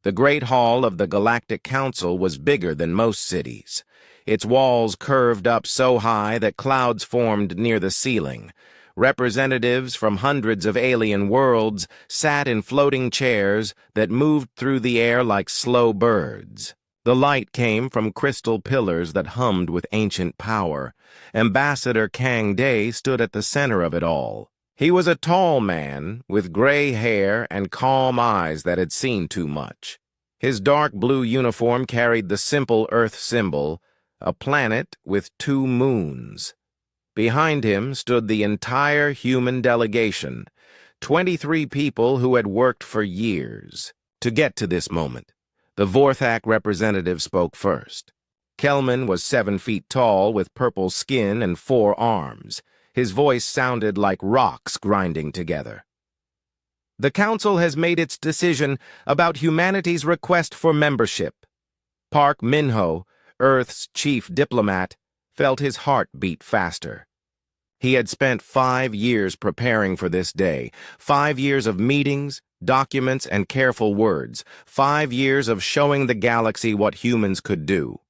The Great Hall of the Galactic Council was bigger than most cities. Its walls curved up so high that clouds formed near the ceiling. Representatives from hundreds of alien worlds sat in floating chairs that moved through the air like slow birds. The light came from crystal pillars that hummed with ancient power. Ambassador Kang Day stood at the center of it all. He was a tall man with gray hair and calm eyes that had seen too much. His dark blue uniform carried the simple Earth symbol, a planet with 2 moons. Behind him stood the entire human delegation, 23 people who had worked for years to get to this moment. The Vorthak representative spoke first. Kelman was 7 feet tall with purple skin and 4 arms. His voice sounded like rocks grinding together. The Council has made its decision about humanity's request for membership. Park Minho, Earth's chief diplomat, felt his heart beat faster. He had spent 5 years preparing for this day, 5 years of meetings, documents, and careful words, 5 years of showing the galaxy what humans could do.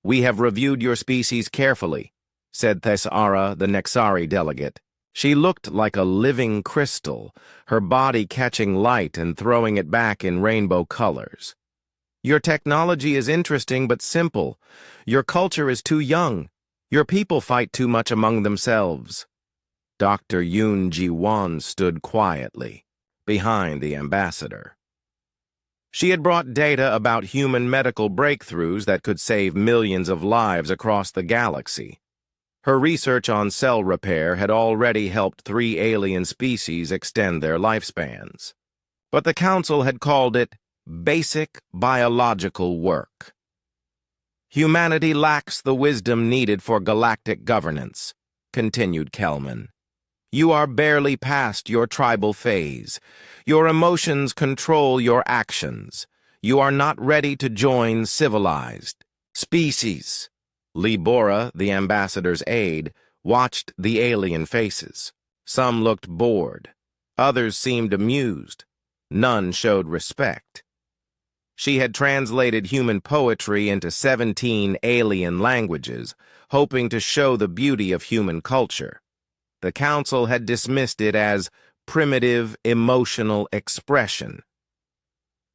"We have reviewed your species carefully," said Thesara, the Nexari delegate. She looked like a living crystal, her body catching light and throwing it back in rainbow colors. "Your technology is interesting but simple. Your culture is too young. Your people fight too much among themselves." Dr. Yoon Ji-won stood quietly, behind the ambassador. She had brought data about human medical breakthroughs that could save millions of lives across the galaxy. Her research on cell repair had already helped 3 alien species extend their lifespans. But the Council had called it basic biological work. "Humanity lacks the wisdom needed for galactic governance," continued Kelman. "You are barely past your tribal phase. Your emotions control your actions. You are not ready to join civilized species." Libora, the ambassador's aide, watched the alien faces. Some looked bored. Others seemed amused. None showed respect. She had translated human poetry into 17 alien languages, hoping to show the beauty of human culture. The Council had dismissed it as primitive emotional expression.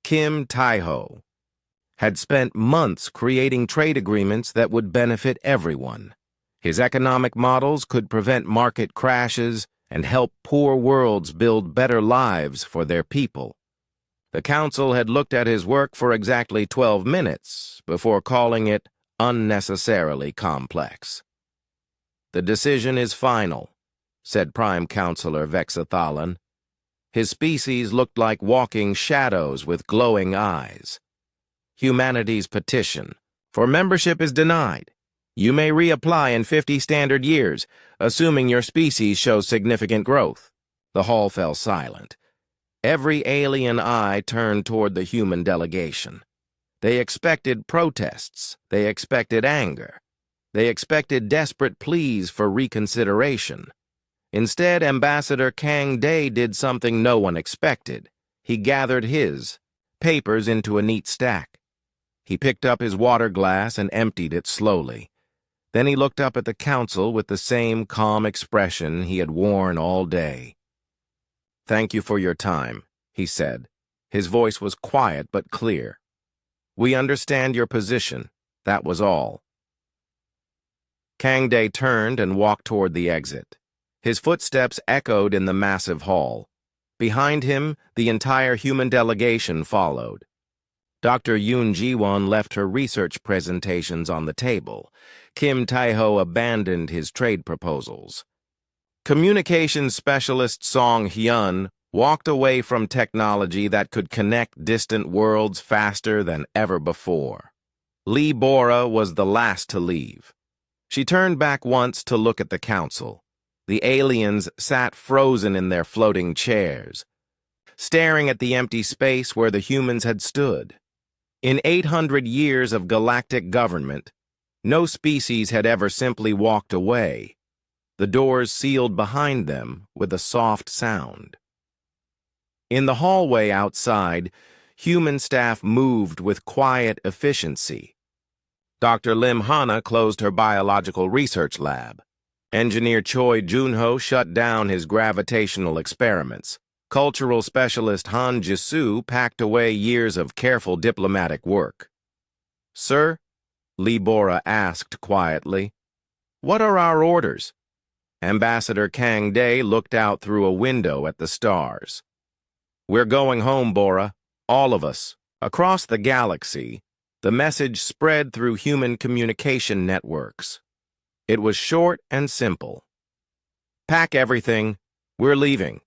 Kim Taiho had spent months creating trade agreements that would benefit everyone. His economic models could prevent market crashes and help poor worlds build better lives for their people. The Council had looked at his work for exactly 12 minutes before calling it unnecessarily complex. "The decision is final," said Prime Counselor Vexathalan. His species looked like walking shadows with glowing eyes. "Humanity's petition for membership is denied. You may reapply in 50 standard years, assuming your species shows significant growth." The hall fell silent. Every alien eye turned toward the human delegation. They expected protests. They expected anger. They expected desperate pleas for reconsideration. Instead, Ambassador Kang Day did something no one expected. He gathered his papers into a neat stack. He picked up his water glass and emptied it slowly. Then he looked up at the Council with the same calm expression he had worn all day. "Thank you for your time," he said. His voice was quiet but clear. "We understand your position. That was all." Kang Day turned and walked toward the exit. His footsteps echoed in the massive hall. Behind him, the entire human delegation followed. Dr. Yoon Ji-won left her research presentations on the table. Kim Taiho abandoned his trade proposals. Communications specialist Song Hyun walked away from technology that could connect distant worlds faster than ever before. Lee Bora was the last to leave. She turned back once to look at the Council. The aliens sat frozen in their floating chairs, staring at the empty space where the humans had stood. In 800 years of galactic government, no species had ever simply walked away. The doors sealed behind them with a soft sound. In the hallway outside, human staff moved with quiet efficiency. Dr. Lim Hana closed her biological research lab. Engineer Choi Junho shut down his gravitational experiments. Cultural specialist Han Jisoo packed away years of careful diplomatic work. "Sir?" Lee Bora asked quietly. "What are our orders?" Ambassador Kang Dae looked out through a window at the stars. "We're going home, Bora. All of us. Across the galaxy." The message spread through human communication networks. It was short and simple. "Pack everything. We're leaving."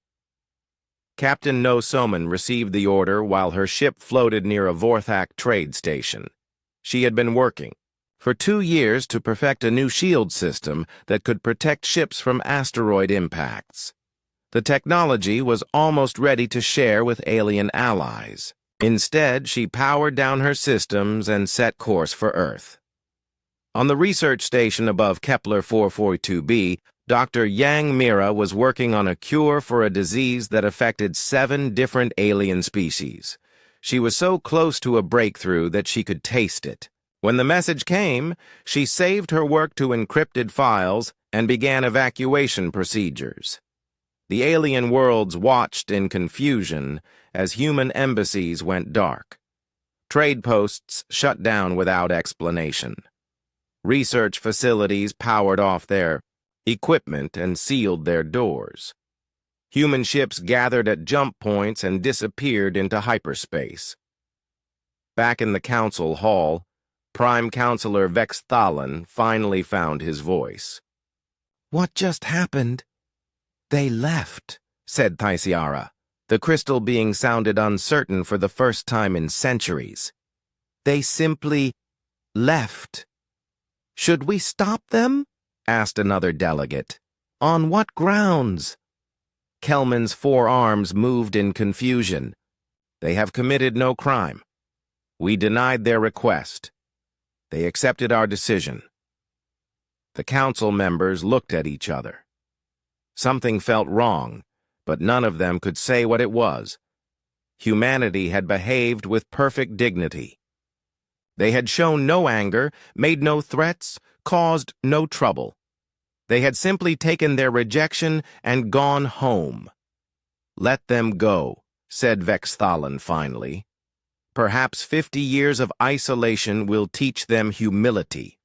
Captain No Soman received the order while her ship floated near a Vorthak trade station. She had been working for 2 years to perfect a new shield system that could protect ships from asteroid impacts. The technology was almost ready to share with alien allies. Instead, she powered down her systems and set course for Earth. On the research station above Kepler 442b, Dr. Yang Mira was working on a cure for a disease that affected 7 different alien species. She was so close to a breakthrough that she could taste it. When the message came, she saved her work to encrypted files and began evacuation procedures. The alien worlds watched in confusion as human embassies went dark. Trade posts shut down without explanation. Research facilities powered off their equipment and sealed their doors. Human ships gathered at jump points and disappeared into hyperspace. Back in the council hall, Prime Counselor Vex Thalan finally found his voice. "What just happened?" "They left," said Thaisiara. The crystal being sounded uncertain for the first time in centuries. "They simply left." "Should we stop them?" asked another delegate. "On what grounds?" Kelman's 4 arms moved in confusion. "They have committed no crime. We denied their request. They accepted our decision." The council members looked at each other. Something felt wrong, but none of them could say what it was. Humanity had behaved with perfect dignity. They had shown no anger, made no threats, caused no trouble. They had simply taken their rejection and gone home. "Let them go," said Vex Thalan finally. "Perhaps 50 years of isolation will teach them humility."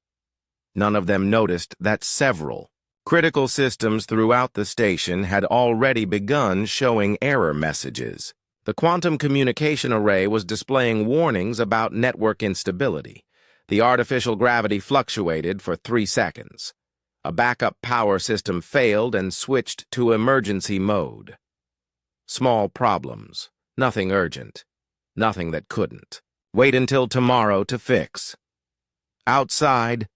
None of them noticed that several critical systems throughout the station had already begun showing error messages. The quantum communication array was displaying warnings about network instability. The artificial gravity fluctuated for 3 seconds. A backup power system failed and switched to emergency mode. Small problems, nothing urgent, nothing that couldn't wait until tomorrow to fix. Outside,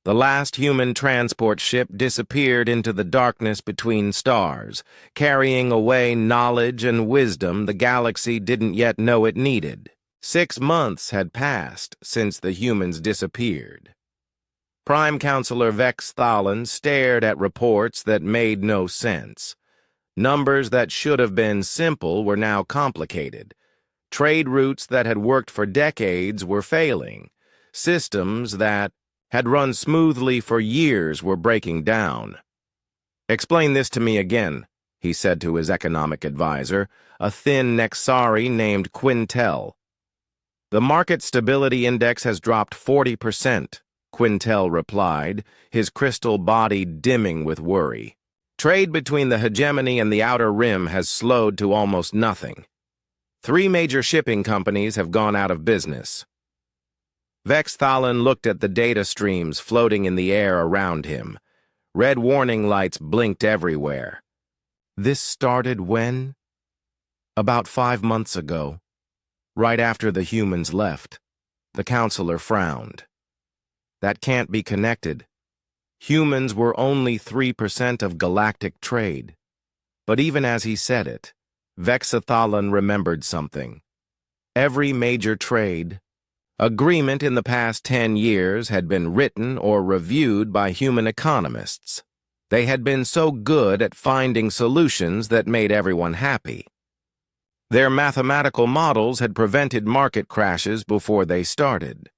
the last human transport ship disappeared into the darkness between stars, carrying away knowledge and wisdom the galaxy didn't yet know it needed. 6 months had passed since the humans disappeared. Prime Counselor Vex Thalan stared at reports that made no sense. Numbers that should have been simple were now complicated. Trade routes that had worked for decades were failing. Systems that had run smoothly for years were breaking down. "Explain this to me again," he said to his economic advisor, a thin Nexari named Quintel. "The Market Stability Index has dropped 40%, Quintel replied, his crystal body dimming with worry. "Trade between the hegemony and the outer rim has slowed to almost nothing. 3 major shipping companies have gone out of business." Vex Thalan looked at the data streams floating in the air around him. Red warning lights blinked everywhere. "This started when?" "About 5 months ago, right after the humans left." The counselor frowned. "That can't be connected. Humans were only 3% of galactic trade." But even as he said it, Vex Thalan remembered something. Every major trade agreement in the past 10 years had been written or reviewed by human economists. They had been so good at finding solutions that made everyone happy. Their mathematical models had prevented market crashes before they started.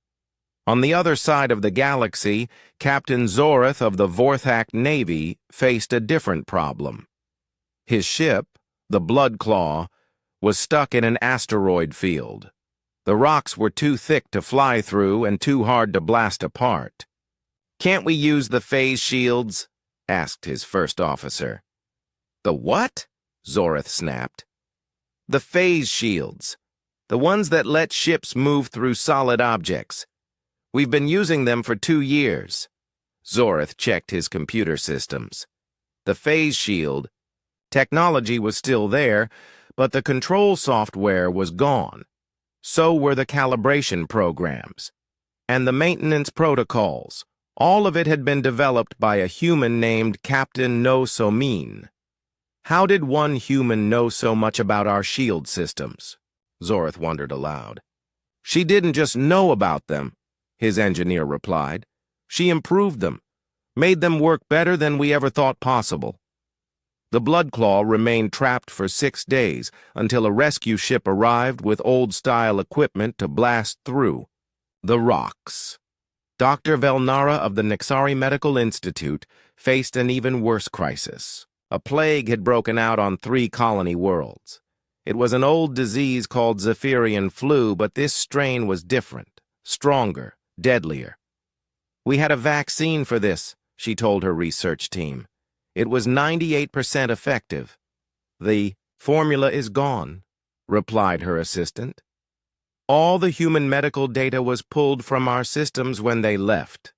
On the other side of the galaxy, Captain Zoreth of the Vorthak Navy faced a different problem. His ship, the Bloodclaw, was stuck in an asteroid field. The rocks were too thick to fly through and too hard to blast apart. "Can't we use the phase shields?" asked his first officer. "The what?" Zoreth snapped. "The phase shields. The ones that let ships move through solid objects. We've been using them for 2 years." Zoreth checked his computer systems. The phase shield technology was still there, but the control software was gone. So were the calibration programs. And the maintenance protocols. All of it had been developed by a human named Captain No Somin. How did one human know so much about our shield systems? Zoreth wondered aloud. "She didn't just know about them," his engineer replied. "She improved them, made them work better than we ever thought possible." The Bloodclaw remained trapped for 6 days until a rescue ship arrived with old-style equipment to blast through the rocks. Dr. Velnara of the Nixari Medical Institute faced an even worse crisis. A plague had broken out on 3 colony worlds. It was an old disease called Zephyrian flu, but this strain was different, stronger, deadlier. "We had a vaccine for this," she told her research team. "It was 98% effective." "The formula is gone," replied her assistant. "All the human medical data was pulled from our systems when they left."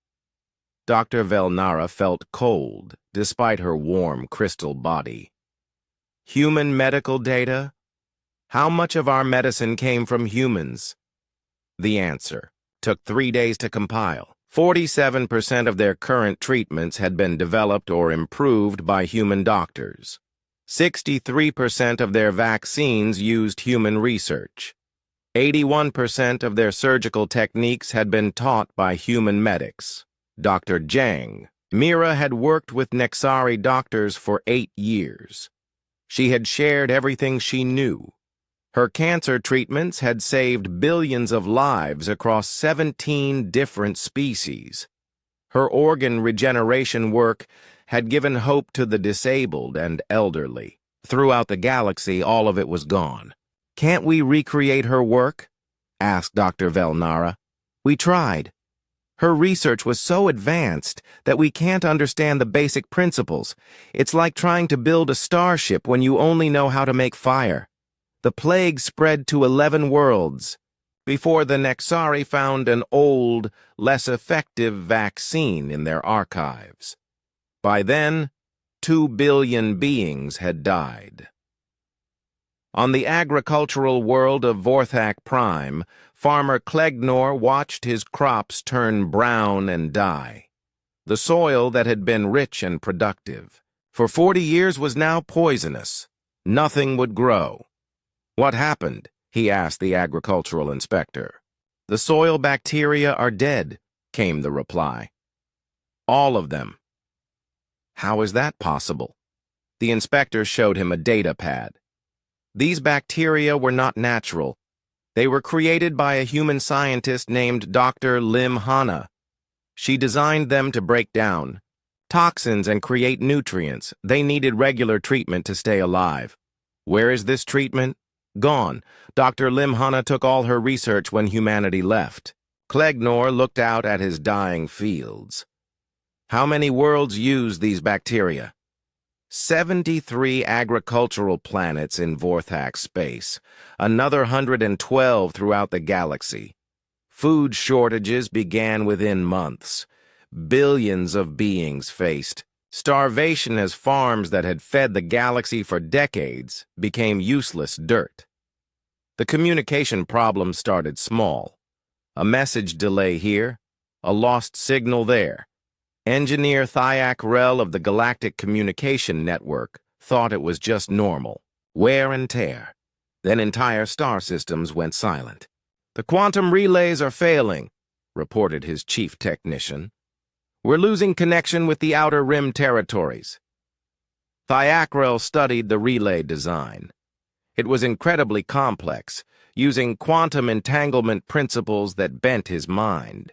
Dr. Velnara felt cold, despite her warm crystal body. "Human medical data? How much of our medicine came from humans?" The answer took 3 days to compile. 47% of their current treatments had been developed or improved by human doctors. 63% of their vaccines used human research. 81% of their surgical techniques had been taught by human medics. Dr. Jang. Mira had worked with Nexari doctors for 8 years. She had shared everything she knew. Her cancer treatments had saved billions of lives across 17 different species. Her organ regeneration work had given hope to the disabled and elderly. Throughout the galaxy, all of it was gone. "Can't we recreate her work?" asked Dr. Velnara. "We tried. Her research was so advanced that we can't understand the basic principles. It's like trying to build a starship when you only know how to make fire. The plague spread to 11 worlds before the Nexari found an old, less effective vaccine in their archives. By then, 2 billion beings had died." On the agricultural world of Vorthak Prime, farmer Clegnor watched his crops turn brown and die. The soil that had been rich and productive for 40 years was now poisonous. Nothing would grow. "What happened?" he asked the agricultural inspector. "The soil bacteria are dead," came the reply. "All of them." "How is that possible?" The inspector showed him a data pad. These bacteria were not natural. They were created by a human scientist named Dr. Lim Hana. She designed them to break down toxins and create nutrients. They needed regular treatment to stay alive. Where is this treatment? Gone. Dr. Lim Hana took all her research when humanity left. Clegnor looked out at his dying fields. How many worlds use these bacteria? 73 agricultural planets in Vorthak space, another 112 throughout the galaxy. Food shortages began within months. Billions of beings faced starvation as farms that had fed the galaxy for decades became useless dirt. The communication problem started small. A message delay here, a lost signal there. Engineer Thyak Rel of the Galactic Communication Network thought it was just normal. Wear and tear. Then entire star systems went silent. "The quantum relays are failing," reported his chief technician. "We're losing connection with the Outer Rim territories." Thyak Rel studied the relay design. It was incredibly complex, using quantum entanglement principles that bent his mind.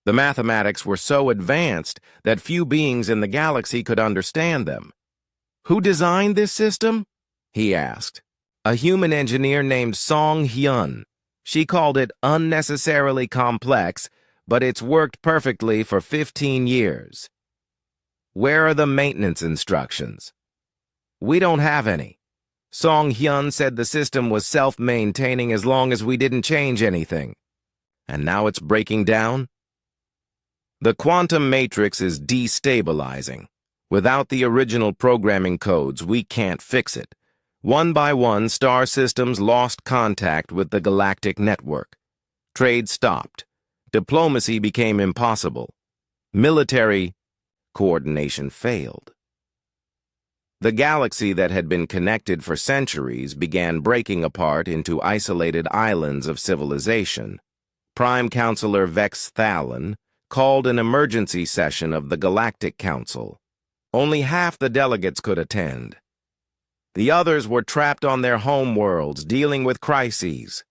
The mathematics were so advanced that few beings in the galaxy could understand them. "Who designed this system?" he asked. "A human engineer named Song Hyun. She called it unnecessarily complex, but it's worked perfectly for 15 years. Where are the maintenance instructions?" "We don't have any. Song Hyun said the system was self-maintaining as long as we didn't change anything. And now it's breaking down?" "The quantum matrix is destabilizing. Without the original programming codes, we can't fix it. One by one, star systems lost contact with the galactic network. Trade stopped. Diplomacy became impossible. Military coordination failed. The galaxy that had been connected for centuries began breaking apart into isolated islands of civilization. Prime Counselor Vex Thalon called an emergency session of the Galactic Council. Only half the delegates could attend. The others were trapped on their homeworlds, dealing with crises.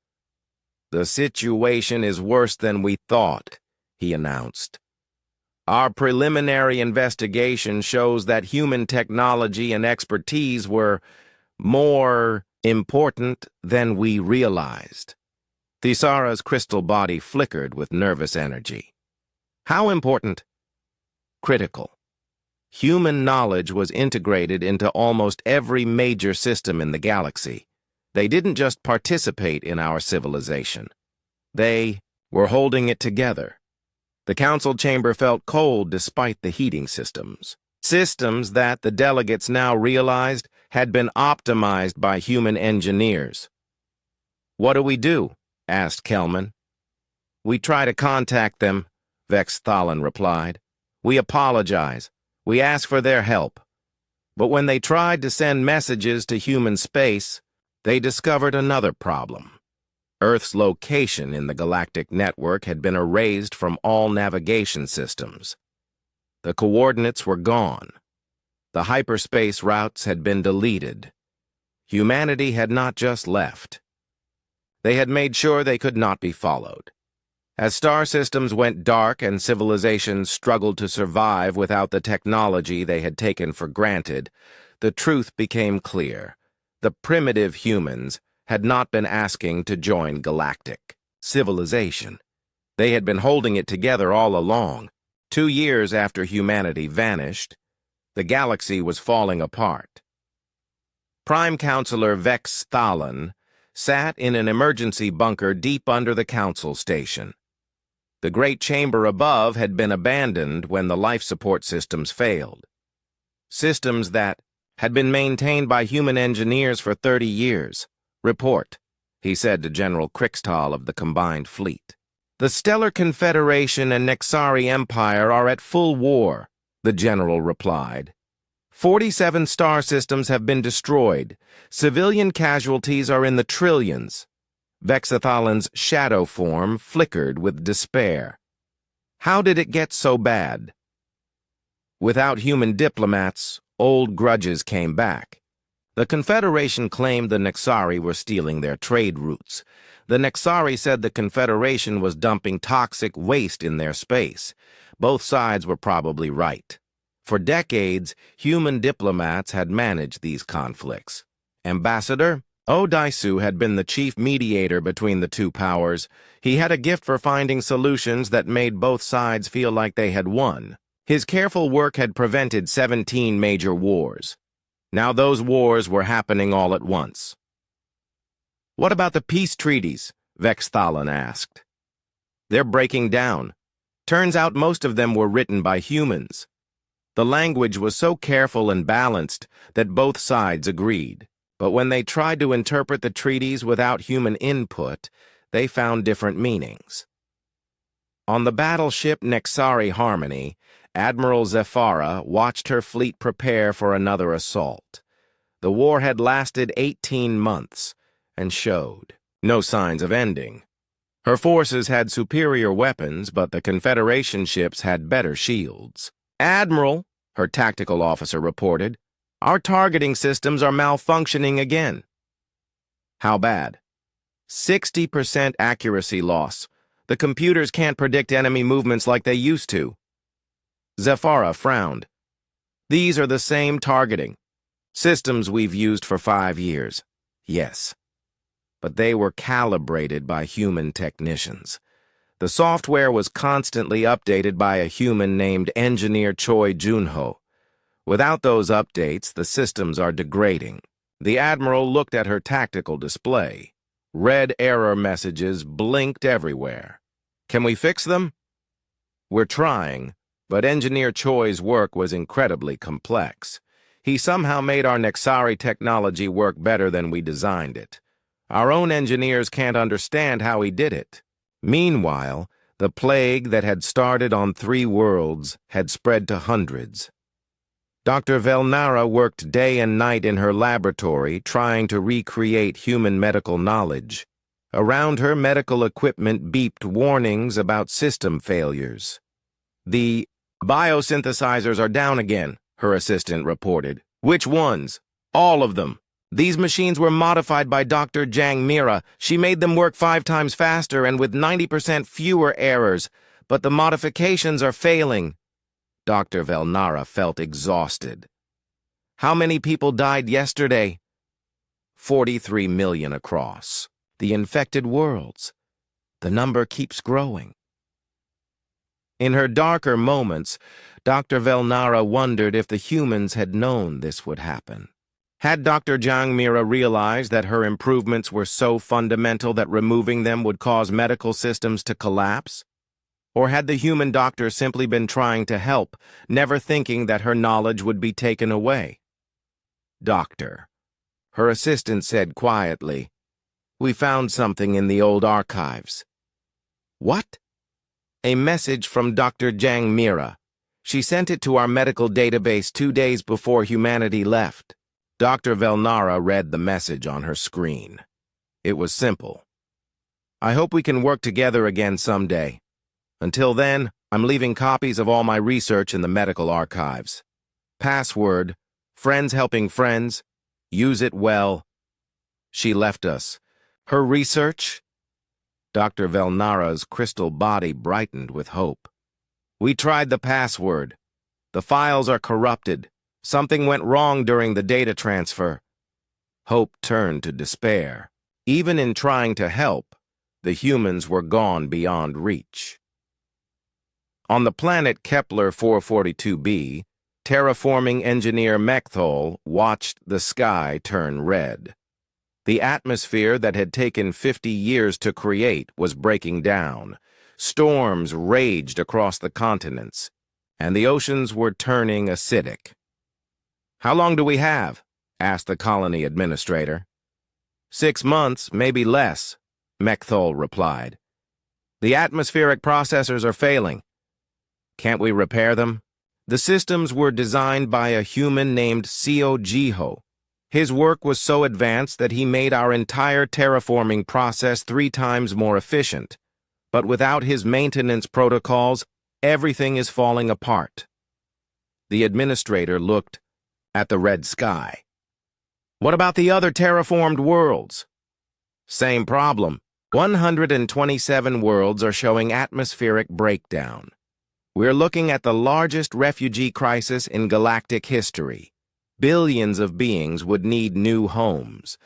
"The situation is worse than we thought," he announced. "Our preliminary investigation shows that human technology and expertise were more important than we realized." Thisara's crystal body flickered with nervous energy. "How important?" "Critical. Human knowledge was integrated into almost every major system in the galaxy. They didn't just participate in our civilization. They were holding it together." The council chamber felt cold despite the heating systems. Systems that, the delegates now realized, had been optimized by human engineers. "What do we do?" asked Kelman. "We try to contact them," Vex Thalon replied. "We apologize. We ask for their help. But when they tried to send messages to human space, they discovered another problem. Earth's location in the galactic network had been erased from all navigation systems. The coordinates were gone. The hyperspace routes had been deleted. Humanity had not just left. They had made sure they could not be followed. As star systems went dark and civilizations struggled to survive without the technology they had taken for granted, the truth became clear. The primitive humans had not been asking to join galactic civilization. They had been holding it together all along. 2 years after humanity vanished, the galaxy was falling apart. Prime Counselor Vex Thalon sat in an emergency bunker deep under the council station. The great chamber above had been abandoned when the life support systems failed. Systems that had been maintained by human engineers for 30 years. "Report," he said to General Krixtal of the Combined Fleet. "The Stellar Confederation and Nexari Empire are at full war," the general replied. 47 star systems have been destroyed. Civilian casualties are in the trillions." Vexathalan's shadow form flickered with despair. "How did it get so bad?" "Without human diplomats, old grudges came back. The Confederation claimed the Nexari were stealing their trade routes. The Nexari said the Confederation was dumping toxic waste in their space. Both sides were probably right. For decades, human diplomats had managed these conflicts. Ambassador Odaisu had been the chief mediator between the two powers. He had a gift for finding solutions that made both sides feel like they had won. His careful work had prevented 17 major wars. Now those wars were happening all at once. "What about the peace treaties?" Vex Thalon asked. "They're breaking down. Turns out most of them were written by humans. The language was so careful and balanced that both sides agreed. But when they tried to interpret the treaties without human input, they found different meanings." On the battleship Nexari Harmony, Admiral Zephyra watched her fleet prepare for another assault. The war had lasted 18 months and showed no signs of ending. Her forces had superior weapons, but the Confederation ships had better shields. "Admiral," her tactical officer reported, "our targeting systems are malfunctioning again." How bad? 60% accuracy loss. The computers can't predict enemy movements like they used to. Zephyra frowned. These are the same targeting systems we've used for 5 years. Yes, but they were calibrated by human technicians. The software was constantly updated by a human named Engineer Choi Junho. Without those updates, the systems are degrading. The Admiral looked at her tactical display. Red error messages blinked everywhere. Can we fix them? We're trying, but Engineer Choi's work was incredibly complex. He somehow made our Nexari technology work better than we designed it. Our own engineers can't understand how he did it. Meanwhile, the plague that had started on 3 worlds had spread to hundreds. Dr. Velnara worked day and night in her laboratory trying to recreate human medical knowledge. Around her, medical equipment beeped warnings about system failures. The biosynthesizers are down again, her assistant reported. Which ones? All of them. These machines were modified by Dr. Jang Mira. She made them work 5 times faster and with 90% fewer errors, but the modifications are failing. Dr. Velnara felt exhausted. How many people died yesterday? 43 million across. The infected worlds. The number keeps growing. In her darker moments, Dr. Velnara wondered if the humans had known this would happen. Had Dr. Jang Mira realized that her improvements were so fundamental that removing them would cause medical systems to collapse? Or had the human doctor simply been trying to help, never thinking that her knowledge would be taken away? Doctor, her assistant said quietly, we found something in the old archives. What? A message from Dr. Jang Mira. She sent it to our medical database 2 days before humanity left. Dr. Velnara read the message on her screen. It was simple. I hope we can work together again someday. Until then, I'm leaving copies of all my research in the medical archives. Password, friends helping friends, use it well. She left us. Her research? Dr. Velnara's crystal body brightened with hope. We tried the password. The files are corrupted. Something went wrong during the data transfer. Hope turned to despair. Even in trying to help, the humans were gone beyond reach. On the planet Kepler 442b, terraforming engineer Mechthol watched the sky turn red. The atmosphere that had taken 50 years to create was breaking down. Storms raged across the continents, and the oceans were turning acidic. How long do we have? Asked the colony administrator. 6 months, maybe less, Mechthol replied. The atmospheric processors are failing. Can't we repair them? The systems were designed by a human named Seo Jiho. His work was so advanced that he made our entire terraforming process 3 times more efficient. But without his maintenance protocols, everything is falling apart. The administrator looked at the red sky. What about the other terraformed worlds? Same problem. 127 worlds are showing atmospheric breakdown. We're looking at the largest refugee crisis in galactic history. Billions of beings would need new homes,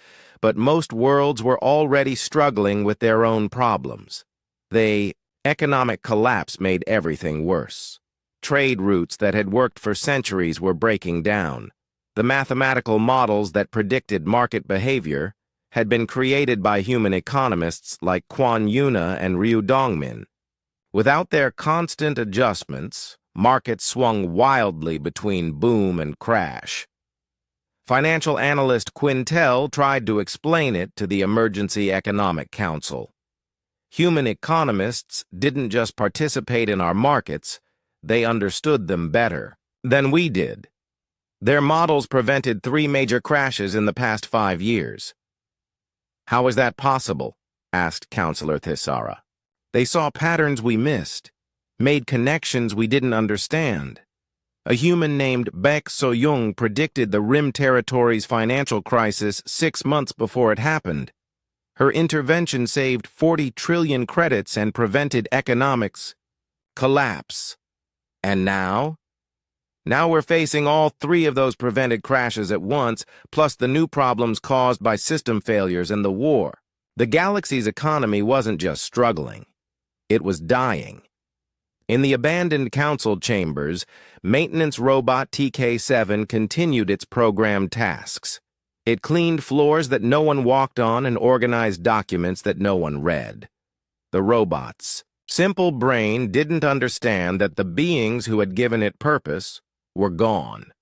but most worlds were already struggling with their own problems. The economic collapse made everything worse. Trade routes that had worked for centuries were breaking down. The mathematical models that predicted market behavior had been created by human economists like Quan Yuna and Ryu Dongmin. Without their constant adjustments, markets swung wildly between boom and crash. Financial analyst Quintel tried to explain it to the Emergency Economic Council. Human economists didn't just participate in our markets, they understood them better than we did. Their models prevented 3 major crashes in the past 5 years. How is that possible? Asked Counselor Thisara. They saw patterns we missed, made connections we didn't understand. A human named Baek So-young predicted the Rim Territory's financial crisis 6 months before it happened. Her intervention saved 40 trillion credits and prevented economics collapse. And now? Now we're facing all three of those prevented crashes at once, plus the new problems caused by system failures and the war. The galaxy's economy wasn't just struggling. It was dying. In the abandoned council chambers, maintenance robot TK-7 continued its programmed tasks. It cleaned floors that no one walked on and organized documents that no one read. The robot's simple brain didn't understand that the beings who had given it purpose were gone.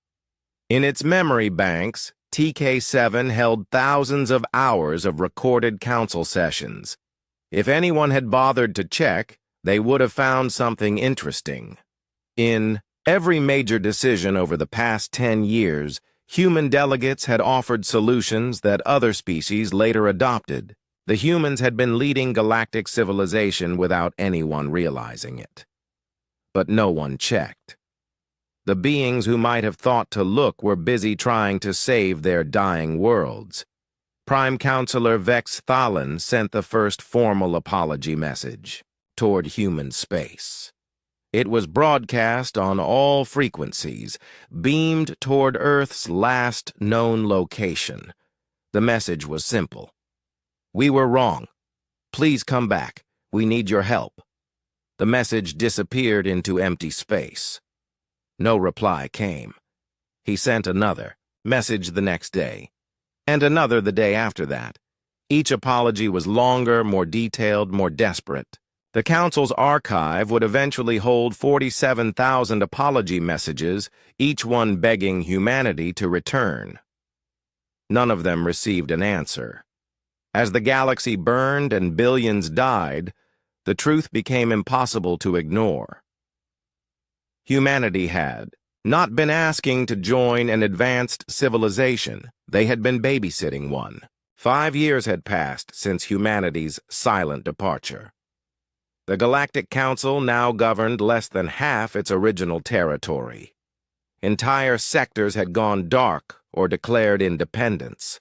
In its memory banks, TK-7 held thousands of hours of recorded council sessions. If anyone had bothered to check, they would have found something interesting. In every major decision over the past 10 years, human delegates had offered solutions that other species later adopted. The humans had been leading galactic civilization without anyone realizing it. But no one checked. The beings who might have thought to look were busy trying to save their dying worlds. Prime Counselor Vex Thalan sent the first formal apology message toward human space. It was broadcast on all frequencies, beamed toward Earth's last known location. The message was simple. "We were wrong. Please come back. We need your help." The message disappeared into empty space. No reply came. He sent another message the next day, and another the day after that. Each apology was longer, more detailed, more desperate. The Council's archive would eventually hold 47,000 apology messages, each one begging humanity to return. None of them received an answer. As the galaxy burned and billions died, the truth became impossible to ignore. Humanity had not been asking to join an advanced civilization. They had been babysitting one. 5 years had passed since humanity's silent departure. The Galactic Council now governed less than half its original territory. Entire sectors had gone dark or declared independence.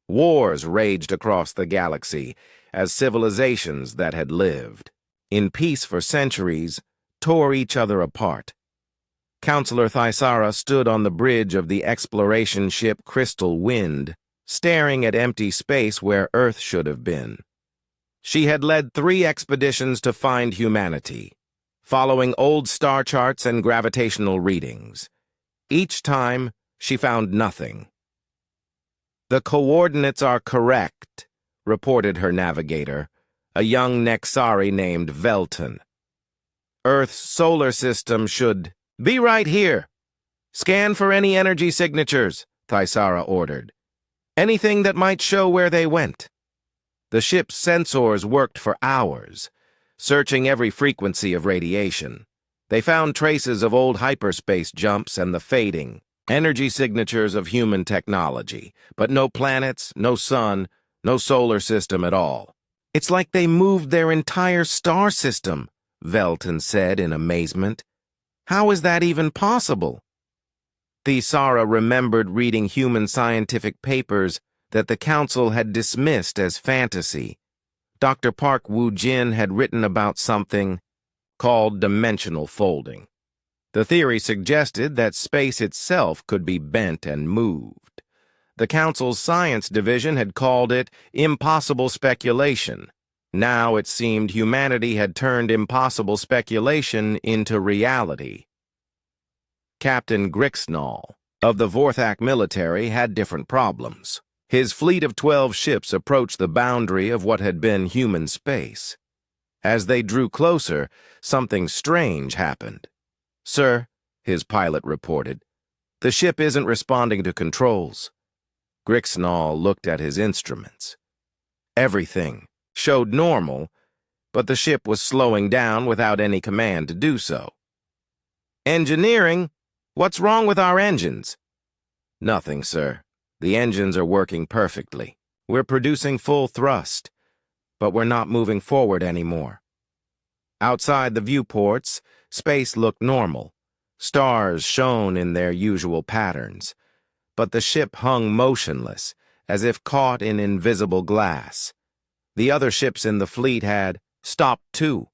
Wars raged across the galaxy as civilizations that had lived in peace for centuries tore each other apart. Counselor Thaisara stood on the bridge of the exploration ship Crystal Wind, staring at empty space where Earth should have been. She had led 3 expeditions to find humanity, following old star charts and gravitational readings. Each time, she found nothing. "The coordinates are correct," reported her navigator, a young Nexari named Velton. "Earth's solar system should be right here. Scan for any energy signatures," Thaisara ordered. "Anything that might show where they went." The ship's sensors worked for hours, searching every frequency of radiation. They found traces of old hyperspace jumps and the fading energy signatures of human technology, but no planets, no sun, no solar system at all. "It's like they moved their entire star system," Velton said in amazement. "How is that even possible?" Thaisara remembered reading human scientific papers that the Council had dismissed as fantasy. Dr. Park Woo-jin had written about something called dimensional folding. The theory suggested that space itself could be bent and moved. The Council's science division had called it impossible speculation. Now it seemed humanity had turned impossible speculation into reality. Captain Grixnall of the Vorthak military had different problems. His fleet of 12 ships approached the boundary of what had been human space. As they drew closer, something strange happened. "Sir," his pilot reported, "the ship isn't responding to controls." Grixnall looked at his instruments. Everything showed normal, but the ship was slowing down without any command to do so. "Engineering? What's wrong with our engines?" "Nothing, sir. The engines are working perfectly. We're producing full thrust, but we're not moving forward anymore." Outside the viewports, space looked normal. Stars shone in their usual patterns, but the ship hung motionless, as if caught in invisible glass. The other ships in the fleet had stopped too.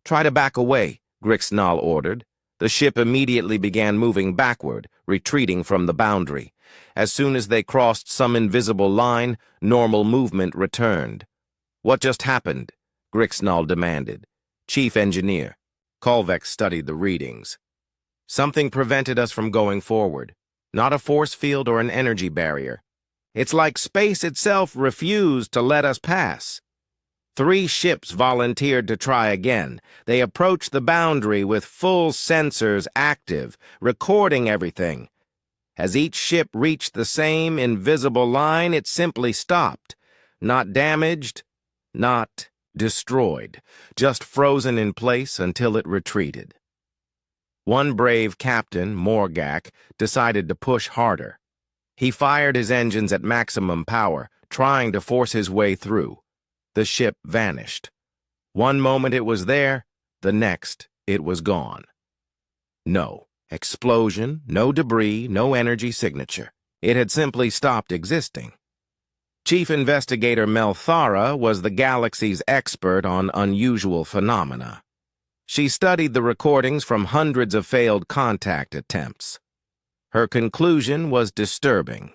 "Try to back away," Grixnall ordered. The ship immediately began moving backward, retreating from the boundary. As soon as they crossed some invisible line, normal movement returned. "What just happened?" Grixnall demanded. "Chief Engineer." Kolvek studied the readings. "Something prevented us from going forward. Not a force field or an energy barrier. It's like space itself refused to let us pass. 3 ships volunteered to try again. They approached the boundary with full sensors active, recording everything. As each ship reached the same invisible line, it simply stopped. Not damaged, not destroyed, just frozen in place until it retreated. One brave captain, Morgak, decided to push harder. He fired his engines at maximum power, trying to force his way through. The ship vanished. One moment it was there, the next it was gone. No explosion, no debris, no energy signature. It had simply stopped existing. Chief Investigator Melthara was the galaxy's expert on unusual phenomena. She studied the recordings from hundreds of failed contact attempts. Her conclusion was disturbing.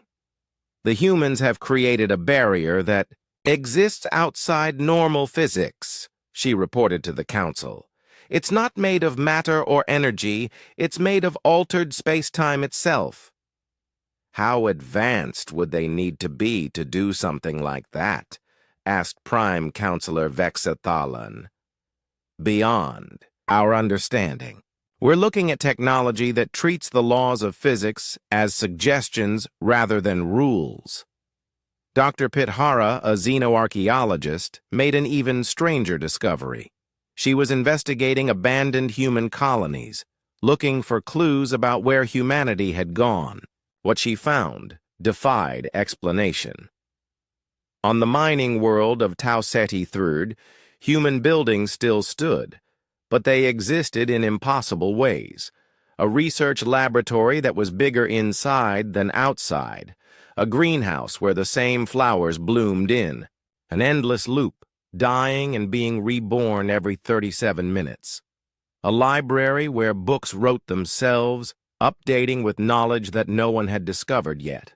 The humans have created a barrier that exists outside normal physics, she reported to the Council. It's not made of matter or energy, it's made of altered space-time itself. How advanced would they need to be to do something like that? Asked Prime Counselor Vexathalan. Beyond our understanding. We're looking at technology that treats the laws of physics as suggestions rather than rules. Dr. Pithara, a xenoarchaeologist, made an even stranger discovery. She was investigating abandoned human colonies, looking for clues about where humanity had gone. What she found defied explanation. On the mining world of Tau Ceti III, human buildings still stood, but they existed in impossible ways. A research laboratory that was bigger inside than outside, a greenhouse where the same flowers bloomed in, an endless loop, dying and being reborn every 37 minutes. A library where books wrote themselves, updating with knowledge that no one had discovered yet.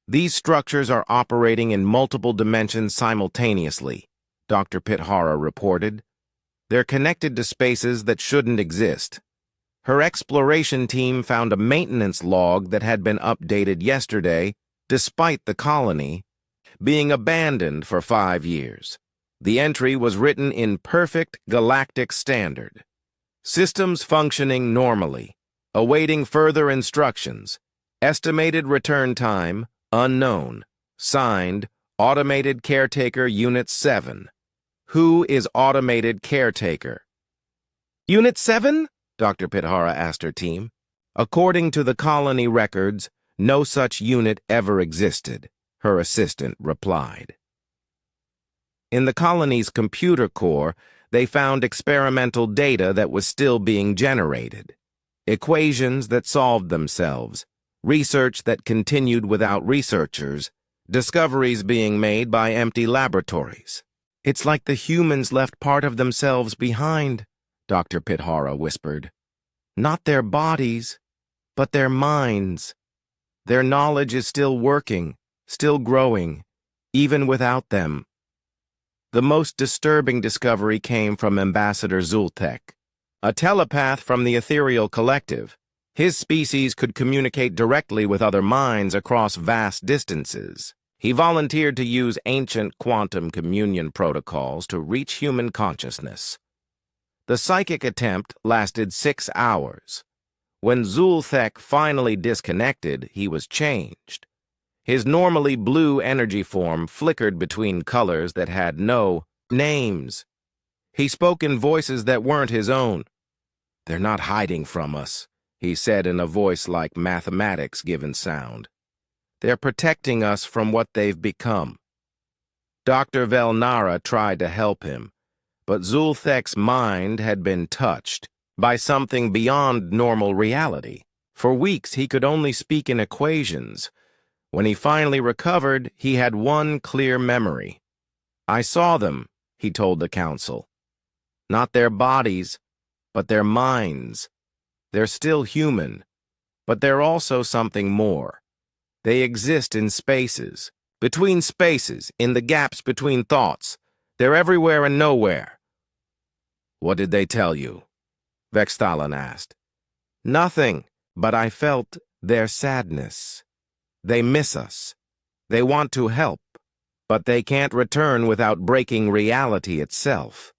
These structures are operating in multiple dimensions simultaneously, Dr. Pithara reported. They're connected to spaces that shouldn't exist. Her exploration team found a maintenance log that had been updated yesterday, despite the colony being abandoned for 5 years. The entry was written in perfect galactic standard. Systems functioning normally, awaiting further instructions. Estimated return time, unknown. Signed, Automated Caretaker Unit 7. Who is Automated Caretaker? Unit 7? Dr. Pithara asked her team. According to the colony records, no such unit ever existed, her assistant replied. In the colony's computer core, they found experimental data that was still being generated. Equations that solved themselves, research that continued without researchers, discoveries being made by empty laboratories. It's like the humans left part of themselves behind, Dr. Pithara whispered. Not their bodies, but their minds. Their knowledge is still working, still growing, even without them. The most disturbing discovery came from Ambassador Zultek, a telepath from the Ethereal Collective. His species could communicate directly with other minds across vast distances. He volunteered to use ancient quantum communion protocols to reach human consciousness. The psychic attempt lasted 6 hours. When Zulthek finally disconnected, he was changed. His normally blue energy form flickered between colors that had no names. He spoke in voices that weren't his own. "They're not hiding from us," he said in a voice like mathematics given sound. "They're protecting us from what they've become." Dr. Velnara tried to help him, but Zulthek's mind had been touched by something beyond normal reality. For weeks he could only speak in equations. When he finally recovered, he had one clear memory. "I saw them," he told the council. "Not their bodies, but their minds. They're still human, but they're also something more. They exist in spaces, between spaces, in the gaps between thoughts. They're everywhere and nowhere." "What did they tell you?" Vexthalan asked. "Nothing, but I felt their sadness. They miss us. They want to help, but they can't return without breaking reality itself."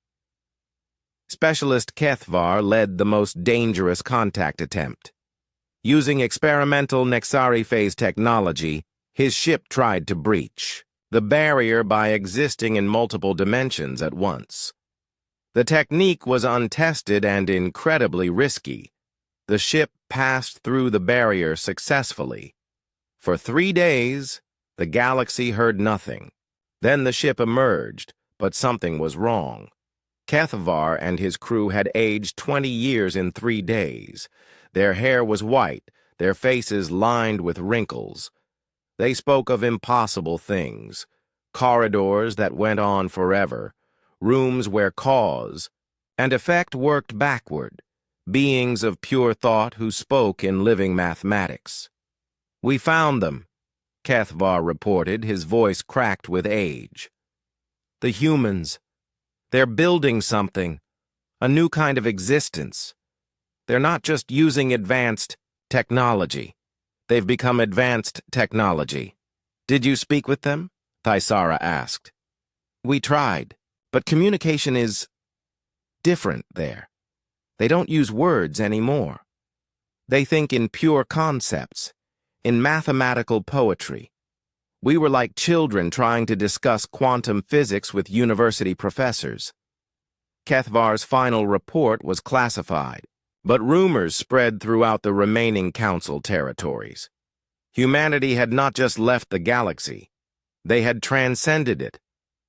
Specialist Kethvar led the most dangerous contact attempt. Using experimental Nexari phase technology, his ship tried to breach the barrier by existing in multiple dimensions at once. The technique was untested and incredibly risky. The ship passed through the barrier successfully. For 3 days, the galaxy heard nothing. Then the ship emerged, but something was wrong. Kethvar and his crew had aged 20 years in 3 days. Their hair was white, their faces lined with wrinkles. They spoke of impossible things, corridors that went on forever, rooms where cause and effect worked backward, beings of pure thought who spoke in living mathematics. "We found them," Kethvar reported, his voice cracked with age. "The humans. They're building something, a new kind of existence. They're not just using advanced technology. They've become advanced technology." "Did you speak with them?" Thaisara asked. "We tried, but communication is different there. They don't use words anymore. They think in pure concepts, in mathematical poetry. We were like children trying to discuss quantum physics with university professors." Kethvar's final report was classified, but rumors spread throughout the remaining council territories. Humanity had not just left the galaxy, they had transcended it,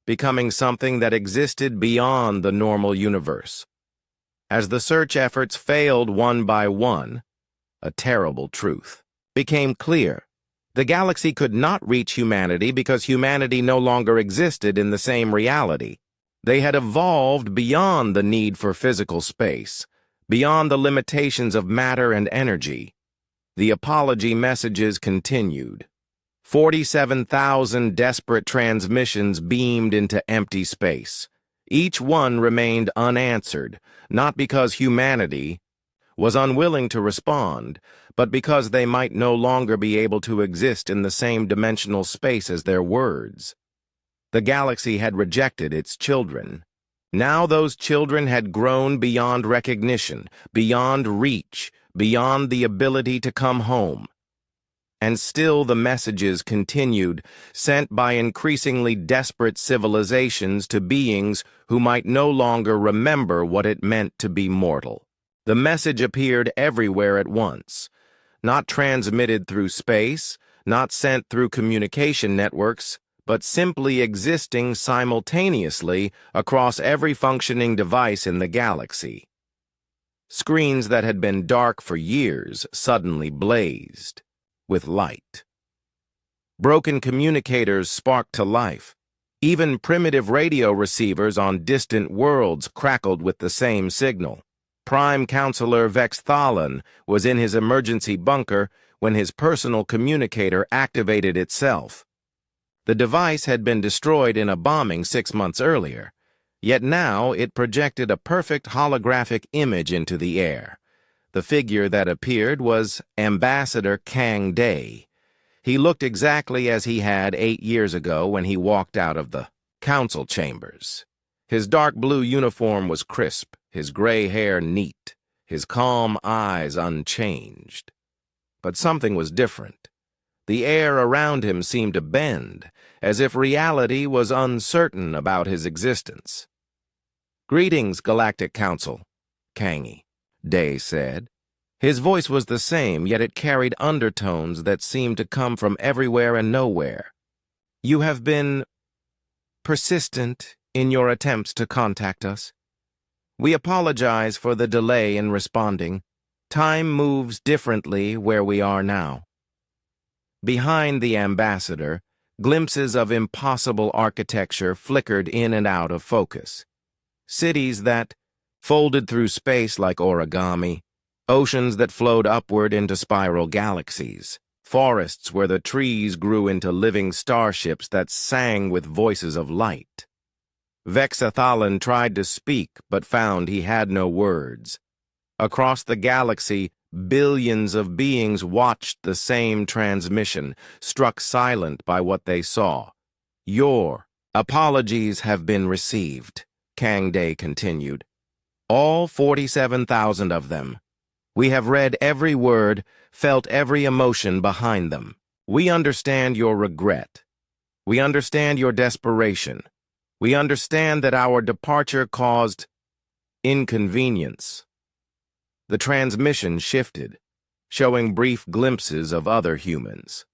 becoming something that existed beyond the normal universe. As the search efforts failed one by one, a terrible truth became clear. The galaxy could not reach humanity because humanity no longer existed in the same reality. They had evolved beyond the need for physical space, beyond the limitations of matter and energy. The apology messages continued. 47,000 desperate transmissions beamed into empty space. Each one remained unanswered, not because humanity was unwilling to respond, but because they might no longer be able to exist in the same dimensional space as their words. The galaxy had rejected its children. Now those children had grown beyond recognition, beyond reach, beyond the ability to come home. And still the messages continued, sent by increasingly desperate civilizations to beings who might no longer remember what it meant to be mortal. The message appeared everywhere at once, not transmitted through space, not sent through communication networks, but simply existing simultaneously across every functioning device in the galaxy. Screens that had been dark for years suddenly blazed with light. Broken communicators sparked to life. Even primitive radio receivers on distant worlds crackled with the same signal. Prime Counselor Vexthalan was in his emergency bunker when his personal communicator activated itself. The device had been destroyed in a bombing 6 months earlier, yet now it projected a perfect holographic image into the air. The figure that appeared was Ambassador Kang Day. He looked exactly as he had 8 years ago when he walked out of the council chambers. His dark blue uniform was crisp, his gray hair neat, his calm eyes unchanged. But something was different. The air around him seemed to bend, as if reality was uncertain about his existence. "Greetings, Galactic Council," Kangi, Day said. His voice was the same, yet it carried undertones that seemed to come from everywhere and nowhere. "You have been persistent in your attempts to contact us. We apologize for the delay in responding. Time moves differently where we are now." Behind the ambassador, Glimpses of impossible architecture flickered in and out of focus. Cities that folded through space like origami, oceans that flowed upward into spiral galaxies, forests where the trees grew into living starships that sang with voices of light. Vexathalan tried to speak, but found he had no words. Across the galaxy, billions of beings watched the same transmission, struck silent by what they saw. Your apologies have been received, Kang Day continued. All 47,000 of them. We have read every word, felt every emotion behind them. We understand your regret. We understand your desperation. We understand that our departure caused inconvenience. The transmission shifted, showing brief glimpses of other humans.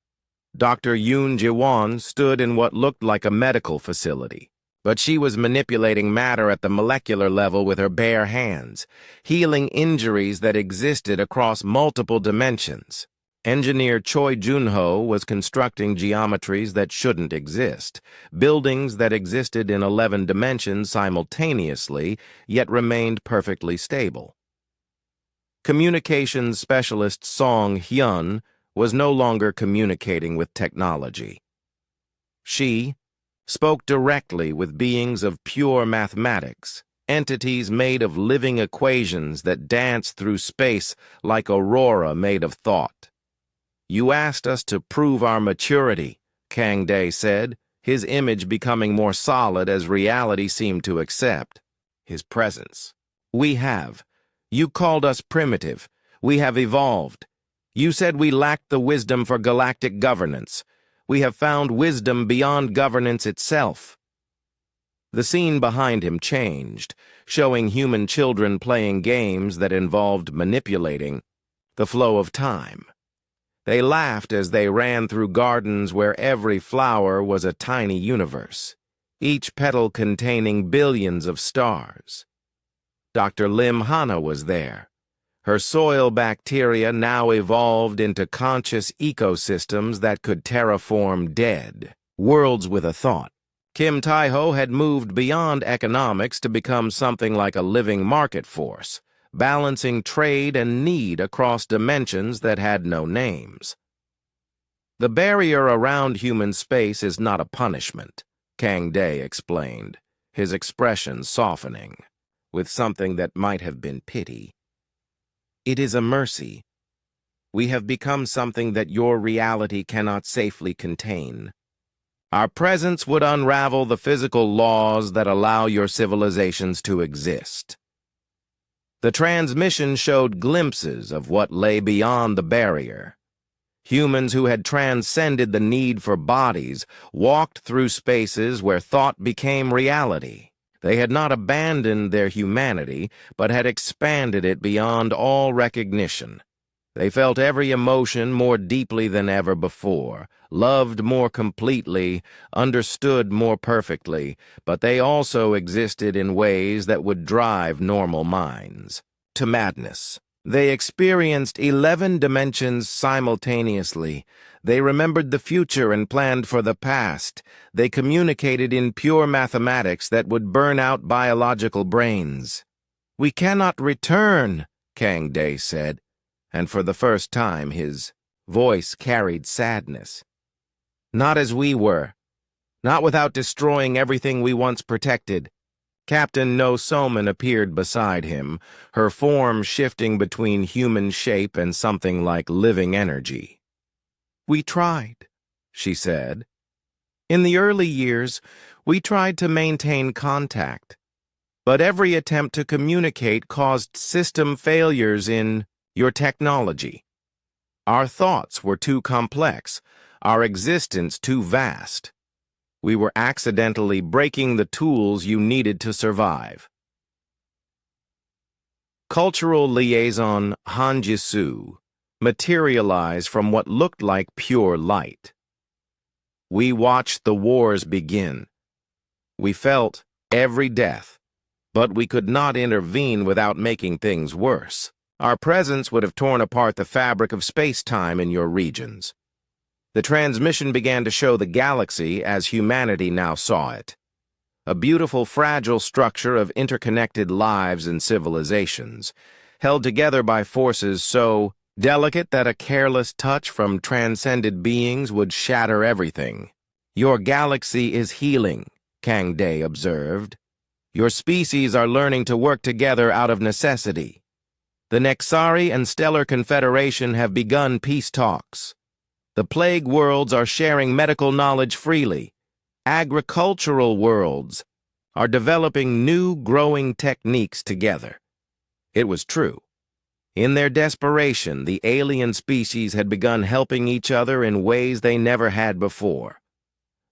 Dr. Yoon Ji-won stood in what looked like a medical facility, but she was manipulating matter at the molecular level with her bare hands, healing injuries that existed across multiple dimensions. Engineer Choi Junho was constructing geometries that shouldn't exist, buildings that existed in 11 dimensions simultaneously, yet remained perfectly stable. Communications specialist Song Hyun was no longer communicating with technology. She spoke directly with beings of pure mathematics, entities made of living equations that dance through space like aurora made of thought. You asked us to prove our maturity, Kang Day said, his image becoming more solid as reality seemed to accept his presence. We have. You called us primitive. We have evolved. You said we lacked the wisdom for galactic governance. We have found wisdom beyond governance itself. The scene behind him changed, showing human children playing games that involved manipulating the flow of time. They laughed as they ran through gardens where every flower was a tiny universe, each petal containing billions of stars. Dr. Lim Hana was there. Her soil bacteria now evolved into conscious ecosystems that could terraform dead worlds with a thought. Kim Tae-ho had moved beyond economics to become something like a living market force, balancing trade and need across dimensions that had no names. The barrier around human space is not a punishment, Kang Day explained, his expression softening, with something that might have been pity. It is a mercy. We have become something that your reality cannot safely contain. Our presence would unravel the physical laws that allow your civilizations to exist. The transmission showed glimpses of what lay beyond the barrier. Humans who had transcended the need for bodies walked through spaces where thought became reality. They had not abandoned their humanity, but had expanded it beyond all recognition. They felt every emotion more deeply than ever before, loved more completely, understood more perfectly, but they also existed in ways that would drive normal minds to madness. They experienced 11 dimensions simultaneously. They remembered the future and planned for the past. They communicated in pure mathematics that would burn out biological brains. "We cannot return," Kang Day said, and for the first time his voice carried sadness. "Not as we were. Not without destroying everything we once protected." Captain No Soman appeared beside him, her form shifting between human shape and something like living energy. "We tried," she said. "In the early years, we tried to maintain contact, but every attempt to communicate caused system failures in your technology. Our thoughts were too complex, our existence too vast. We were accidentally breaking the tools you needed to survive." Cultural liaison Han Ji-soo materialized from what looked like pure light. "We watched the wars begin. We felt every death, but we could not intervene without making things worse. Our presence would have torn apart the fabric of space-time in your regions. The transmission began to show the galaxy as humanity now saw it. A beautiful, fragile structure of interconnected lives and civilizations, held together by forces so delicate that a careless touch from transcended beings would shatter everything. "Your galaxy is healing," Kang Day observed. "Your species are learning to work together out of necessity. The Nexari and Stellar Confederation have begun peace talks. The plague worlds are sharing medical knowledge freely. Agricultural worlds are developing new growing techniques together." It was true. In their desperation, the alien species had begun helping each other in ways they never had before.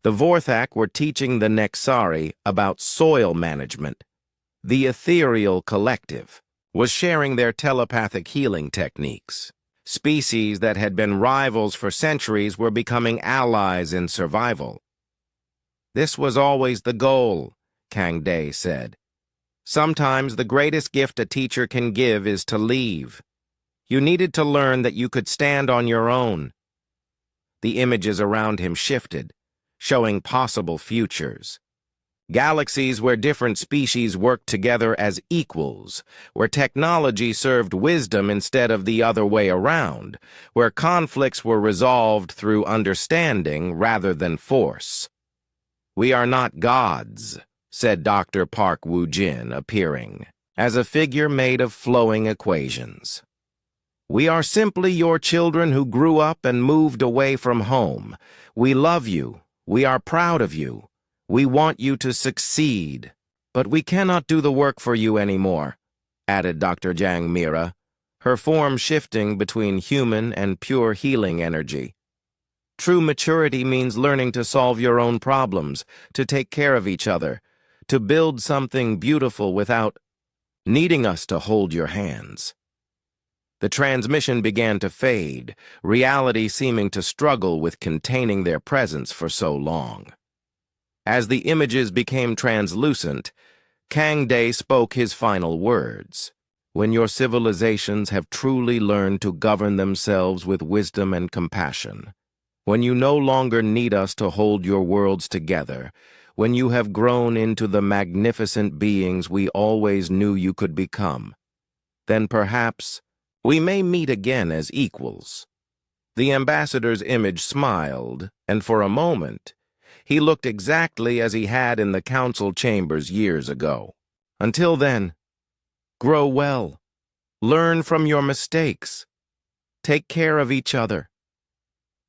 The Vorthak were teaching the Nexari about soil management. The Ethereal Collective was sharing their telepathic healing techniques. Species that had been rivals for centuries were becoming allies in survival. "This was always the goal," Kang Day said. "Sometimes the greatest gift a teacher can give is to leave. You needed to learn that you could stand on your own." The images around him shifted, showing possible futures. Galaxies where different species worked together as equals, where technology served wisdom instead of the other way around, where conflicts were resolved through understanding rather than force. "We are not gods," said Dr. Park Woo-jin, appearing, as a figure made of flowing equations. "We are simply your children who grew up and moved away from home. We love you. We are proud of you. We want you to succeed. But we cannot do the work for you anymore," added Dr. Jang Mira, her form shifting between human and pure healing energy. "True maturity means learning to solve your own problems, to take care of each other, to build something beautiful without needing us to hold your hands." The transmission began to fade, reality seeming to struggle with containing their presence for so long. As the images became translucent, Kang Day spoke his final words. "When your civilizations have truly learned to govern themselves with wisdom and compassion, when you no longer need us to hold your worlds together, when you have grown into the magnificent beings we always knew you could become, then perhaps we may meet again as equals." The ambassador's image smiled, and for a moment, he looked exactly as he had in the council chambers years ago. "Until then, grow well, learn from your mistakes, take care of each other,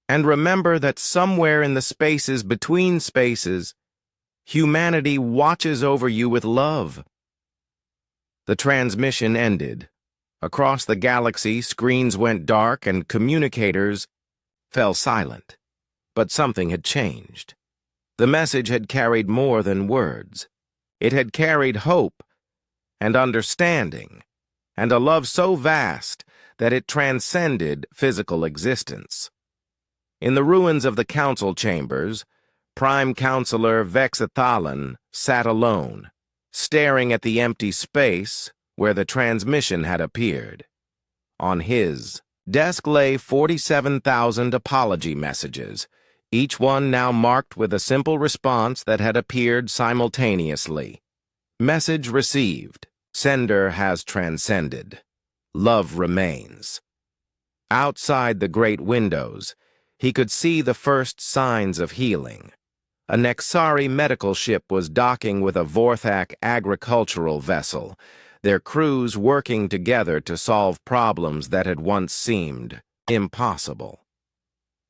and remember that somewhere in the spaces between spaces, humanity watches over you with love." The transmission ended. Across the galaxy, screens went dark and communicators fell silent. But something had changed. The message had carried more than words. It had carried hope and understanding, and a love so vast that it transcended physical existence. In the ruins of the council chambers, Prime Counselor Vexathalan sat alone, staring at the empty space where the transmission had appeared. On his desk lay 47,000 apology messages, each one now marked with a simple response that had appeared simultaneously. "Message received. Sender has transcended. Love remains." Outside the great windows, he could see the first signs of healing. A Nexari medical ship was docking with a Vorthak agricultural vessel, their crews working together to solve problems that had once seemed impossible.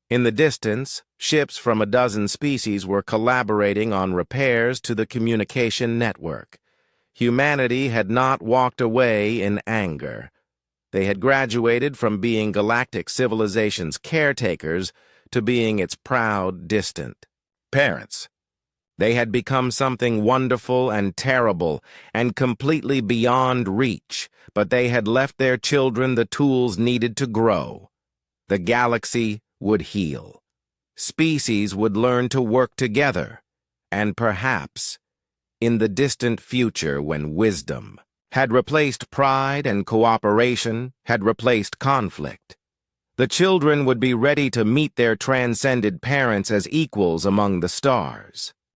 In the distance, ships from a dozen species were collaborating on repairs to the communication network. Humanity had not walked away in anger. They had graduated from being galactic civilization's caretakers to being its proud, distant parents. They had become something wonderful and terrible and completely beyond reach, but they had left their children the tools needed to grow. The galaxy would heal. Species would learn to work together, and perhaps, in the distant future when wisdom had replaced pride and cooperation had replaced conflict, The children would be ready to meet their transcended parents as equals among the stars.